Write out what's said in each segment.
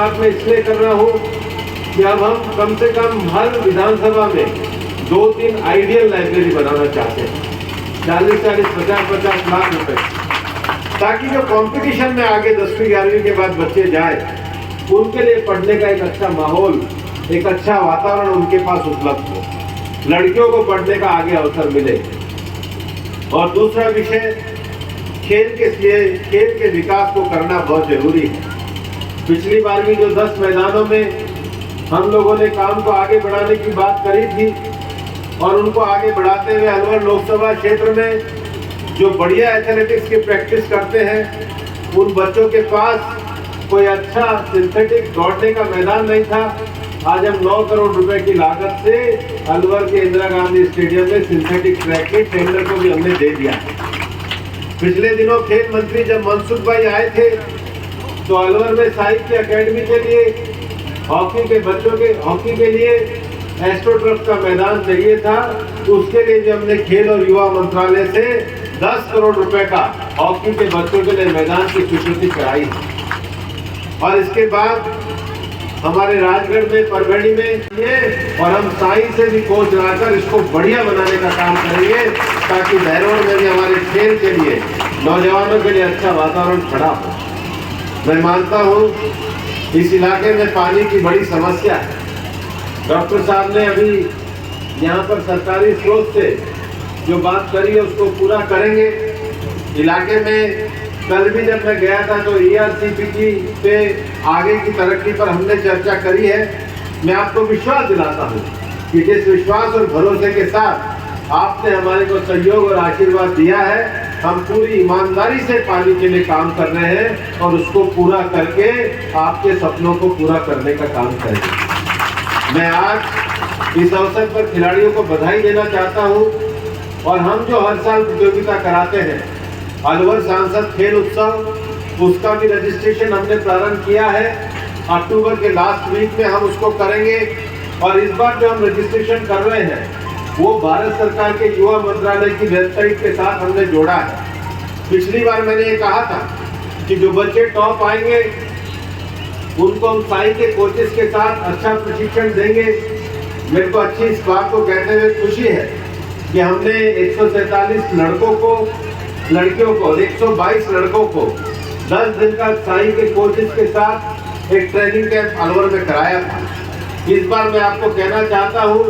बात मैं इसलिए कर रहा हूँ कि अब हम कम से कम हर विधानसभा में 2-3 आइडियल लाइब्रेरी बनाना चाहते हैं, 40-40, 50-50 लाख रुपए, ताकि जो कंपटीशन में आगे 10वीं 11वीं के बाद बच्चे जाए, उनके लिए पढ़ने का एक अच्छा माहौल, एक अच्छा वातावरण उनके पास उपलब्ध हो, लड़कियों को पढ़ने का आगे अवसर मिले। और दूसरा विषय, खेल के विकास को करना बहुत जरूरी है। पिछली बार भी जो 10 मैदानों में हम लोगों ने काम को आगे बढ़ाने की बात करी थी, और उनको आगे बढ़ाते हुए अलवर लोकसभा क्षेत्र में जो बढ़िया एथलेटिक्स की प्रैक्टिस करते हैं, उन बच्चों के पास कोई अच्छा सिंथेटिक दौड़ने का मैदान नहीं था। आज हम 9 करोड़ रुपए की लागत से अलवर के इंदिरा गांधी स्टेडियम में सिंथेटिक ट्रैक के टेंडर को भी हमने दे दिया। पिछले दिनों खेल मंत्री जब मनसुख भाई आए थे, तो अलवर में साहित्य अकेडमी के लिए हॉकी के लिए एस्ट्रोटर्फ का मैदान चाहिए था। उसके लिए भी हमने खेल और युवा मंत्रालय से 10 करोड़ रुपए का हॉकी के बच्चों के लिए मैदान की स्वीकृति कराई। और इसके बाद हमारे राजगढ़ में, परभणी में ये, और हम साई से भी कोच लाकर इसको बढ़िया बनाने का काम करेंगे, ताकि बहरोड में भी हमारे खेल के लिए, नौजवानों के लिए अच्छा वातावरण खड़ा हो। मैं मानता हूँ इस इलाके में पानी की बड़ी समस्या है। डॉक्टर साहब ने अभी यहाँ पर सरकारी स्रोत से जो बात करी है उसको पूरा करेंगे। इलाके में कल भी जब मैं गया था तो ERCPT पे आगे की तरक्की पर हमने चर्चा करी है। मैं आपको विश्वास दिलाता हूँ कि जिस विश्वास और भरोसे के साथ आपने हमारे को सहयोग और आशीर्वाद दिया है, हम पूरी ईमानदारी से पानी के लिए काम कर रहे हैं और उसको पूरा करके आपके सपनों को पूरा करने का काम करेंगे। मैं आज इस अवसर पर खिलाड़ियों को बधाई देना चाहता हूँ। और हम जो हर साल प्रतियोगिता कराते हैं, अलवर सांसद खेल उत्सव, उसका भी रजिस्ट्रेशन हमने प्रारंभ किया है। अक्टूबर के लास्ट वीक में हम उसको करेंगे। और इस बार जो हम रजिस्ट्रेशन कर रहे हैं वो भारत सरकार के युवा मंत्रालय की वेबसाइट के साथ हमने जोड़ा है। पिछली बार मैंने ये कहा था कि जो बच्चे टॉप आएंगे उनको हम साई के कोचेस के साथ अच्छा प्रशिक्षण देंगे। मेरे को अच्छी इस बात को कहते हुए खुशी है कि हमने 147 लड़कों को, लड़कियों को, 122 लड़कों को 10 दिन का साई के कोचेस के साथ एक ट्रेनिंग कैंप अलवर में कराया था। इस बार मैं आपको कहना चाहता हूँ,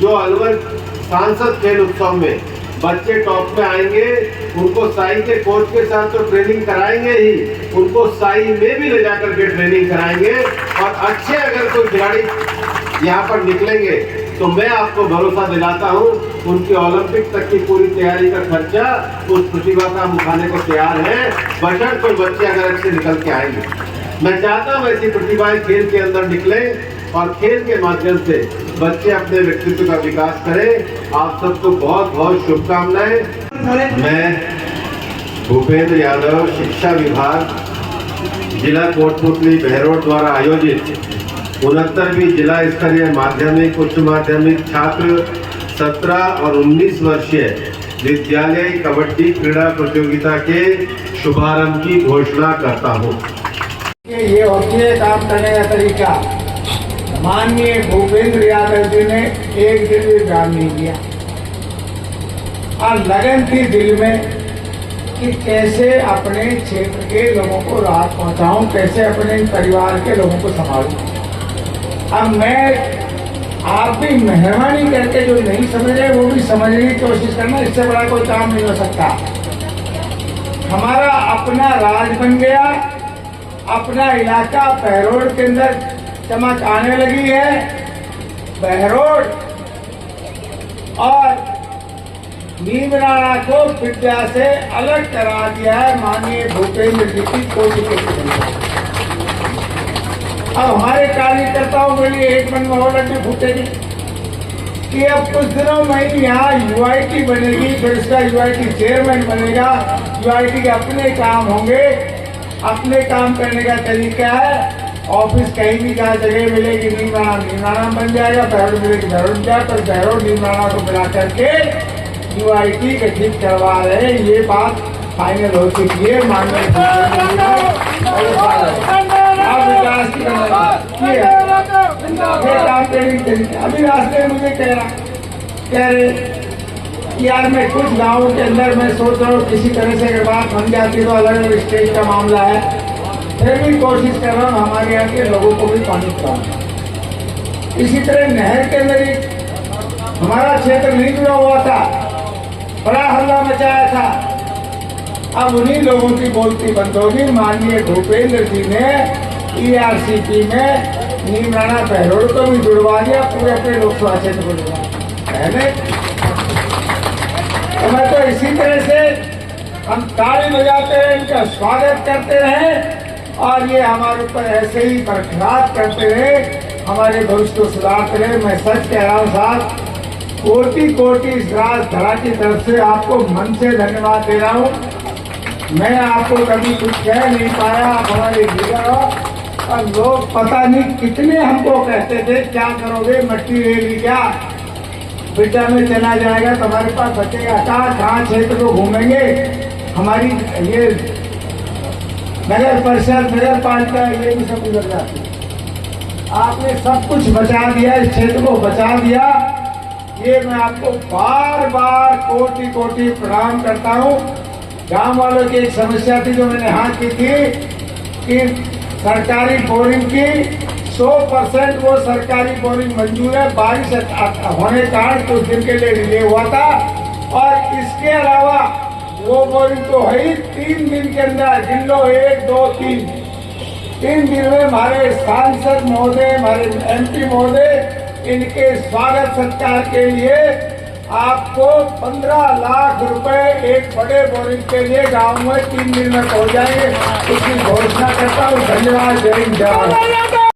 जो अलवर सांसद खेल उत्सव में बच्चे टॉप में आएंगे, उनको साई के कोच के साथ तो ट्रेनिंग कराएंगे ही, उनको साई में भी ले जाकर के ट्रेनिंग कराएंगे। और अच्छे अगर कोई खिलाड़ी यहाँ पर निकलेंगे तो मैं आपको भरोसा दिलाता हूँ उनकी ओलंपिक तक की पूरी तैयारी का खर्चा उस प्रतिभा का हम उठाने को तैयार है, बशर्ते बच्चे अगर अच्छे निकल के आएंगे। मैं चाहता हूँ ऐसी प्रतिभाएं खेल के अंदर निकले और खेल के माध्यम से बच्चे अपने व्यक्तित्व का विकास करें। आप सबको बहुत बहुत शुभकामनाएं। मैं भूपेंद्र यादव, शिक्षा विभाग, जिला कोटपुतली बहरोड द्वारा आयोजित 69वीं जिला स्तरीय माध्यमिक उच्च माध्यमिक छात्र 17 और 19 वर्षीय विद्यालय कबड्डी क्रीड़ा प्रतियोगिता के शुभारंभ की घोषणा करता हूँ। ये होती है काम करने का तरीका। माननीय भूपेंद्र यादव जी ने एक दिन भी ध्यान नहीं दिया और लगन थी दिल में कि कैसे अपने क्षेत्र के लोगों को राहत पहुंचाऊं, कैसे अपने परिवार के लोगों को संभालूं। अब मैं आप भी मेहरबानी करके जो नहीं समझ रहे वो भी समझने की कोशिश करना, इससे बड़ा कोई काम नहीं हो सकता। हमारा अपना राज बन गया, अपना इलाका बहरोड के अंदर चमक आने लगी है। बहरोड और नीमराणा को विद्या से अलग करा दिया है माननीय भूपेंद्र जी की कोशिश के। अब हमारे कार्यकर्ताओं के लिए एक मन में और लड्डू फूटेगी कि अब कुछ दिनों में ही यहाँ UIT बनेगी, फिर इसका UIT चेयरमैन बनेगा। UIT के अपने काम होंगे, अपने काम करने का तरीका है। ऑफिस कहीं भी जहाँ जगह मिलेगी नीमराणा बन जाएगा, बहरोड मिलेगी बहरोड जाए, पर बहरोड नीमराणा को मिला करके UIT गठित करवा रहे हैं। ये बात फाइनल हो चुकी है माननीय विकास की पारंपरिक तरीके। अभी रास्ते में मुझे कह रहे यार मैं कुछ गाँवों के अंदर मैं सोच रहा हूँ किसी तरह से अगर बात बन जाती तो अलग अलग स्टेट का मामला है, फिर भी कोशिश कर रहा हूँ हमारे यहाँ के लोगों को भी पानी पिलाऊं। इसी तरह नहर के अंदर हमारा क्षेत्र नहीं जुड़ा हुआ था, बड़ा हल्ला मचाया था। अब उन्हीं लोगों की बोलती बंद होगी। माननीय भूपेंद्र जी ने ERCP में नीमराणा बहरोड को भी जुड़वा दिया, पूरे अपने लोकसभा क्षेत्र को जुड़वा। तो मैं तो इसी तरह से हम ताली बजाते रहे, इनका स्वागत करते रहे और ये हमारे ऊपर ऐसे ही बरकरार करते रहे, हमारे भविष्य को सुधारते रहे। मैं सच कह रहा हूँ साहब, कोटि कोटि इस राजधरा की तरफ से आपको मन से धन्यवाद दे रहा हूँ। मैं आपको कभी कुछ कह नहीं पाया, आप हमारे लीडर हो और लोग पता नहीं कितने हमको कहते थे क्या करोगे, मट्टी ले ली क्या, बेटा में चला जाएगा तो हमारे पास बचेगा कहाँ क्षेत्र को घूमेंगे। हमारी ये नगर परिषद नगर पालिका ये भी सब गुजर जाती है। आपने सब कुछ बचा दिया, इस क्षेत्र को बचा दिया, ये मैं आपको बार बार कोटि कोटि प्रणाम करता हूँ। गांव वालों की एक समस्या थी जो मैंने हाथ की थी कि सरकारी बोरिंग की 100% वो सरकारी बोरिंग मंजूर है, बारिश होने के कारण कुछ दिन के लिए डिले हुआ था। और इसके अलावा वो बोरिंग तो है ही 3 दिन के अंदर, गिन लो 1 2 3 दिन में हमारे सांसद महोदय, हमारे MP महोदय, इनके स्वागत सत्कार के लिए आपको 15 लाख रुपए एक बड़े बोरिंग के लिए गाँव में 3 दिन में पहुंच जाएंगे। इसकी घोषणा करता हूँ। धन्यवाद। जय हिंद।